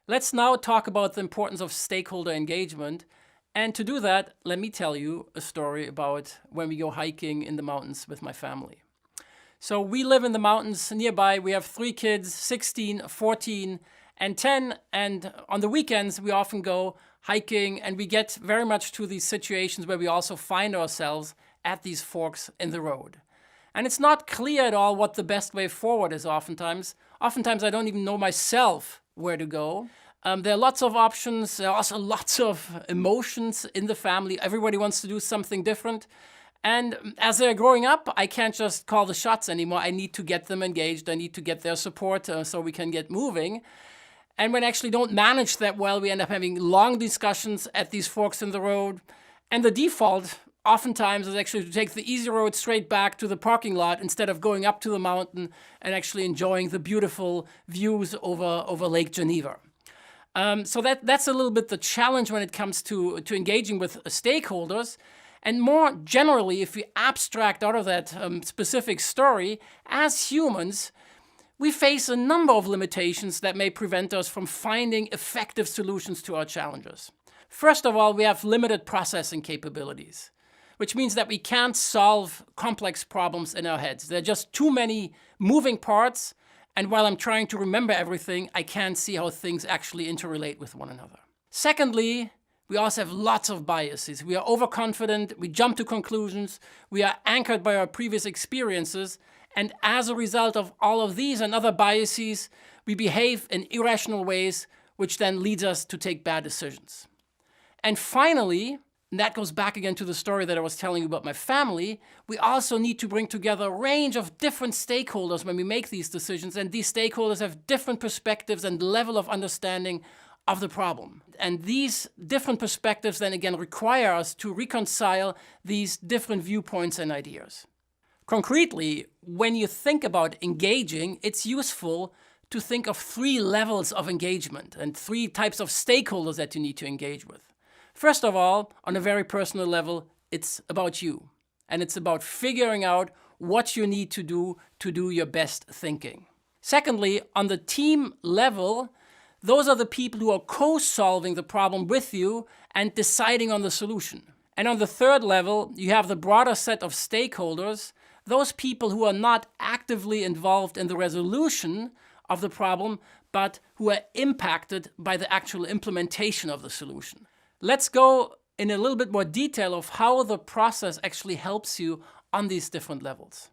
Let's now talk about the importance of stakeholder engagement. And to do that, let me tell you a story about when we go hiking in the mountains with my family. So we live in the mountains nearby. We have 3 kids, 16, 14, and 10. And on the weekends, we often go hiking, and we get very much to these situations where we also find ourselves at these forks in the road. And it's not clear at all what the best way forward is oftentimes. Oftentimes, I don't even know myself where to go. There are lots of options. There are also lots of emotions in the family. Everybody wants to do something different. And as they're growing up, I can't just call the shots anymore. I need to get them engaged. I need to get their support so we can get moving. And when I actually don't manage that well, we end up having long discussions at these forks in the road. And the default oftentimes is actually to take the easy road straight back to the parking lot instead of going up to the mountain and actually enjoying the beautiful views over Lake Geneva. So that's a little bit the challenge when it comes to engaging with stakeholders. And more generally, if we abstract out of that specific story, as humans, we face a number of limitations that may prevent us from finding effective solutions to our challenges. First of all, we have limited processing capabilities, which means that we can't solve complex problems in our heads. There are just too many moving parts, and while I'm trying to remember everything, I can't see how things actually interrelate with one another. Secondly, we also have lots of biases. We are overconfident, we jump to conclusions, we are anchored by our previous experiences, and as a result of all of these and other biases, we behave in irrational ways, which then leads us to take bad decisions. And finally, and that goes back again to the story that I was telling you about my family, we also need to bring together a range of different stakeholders when we make these decisions, and these stakeholders have different perspectives and level of understanding of the problem. And these different perspectives then again require us to reconcile these different viewpoints and ideas. Concretely, when you think about engaging, it's useful to think of 3 levels of engagement and 3 types of stakeholders that you need to engage with. First of all, on a very personal level, it's about you. And it's about figuring out what you need to do your best thinking. Secondly, on the team level, those are the people who are co-solving the problem with you and deciding on the solution. And on the third level, you have the broader set of stakeholders, those people who are not actively involved in the resolution of the problem, but who are impacted by the actual implementation of the solution. Let's go in a little bit more detail of how the process actually helps you on these different levels.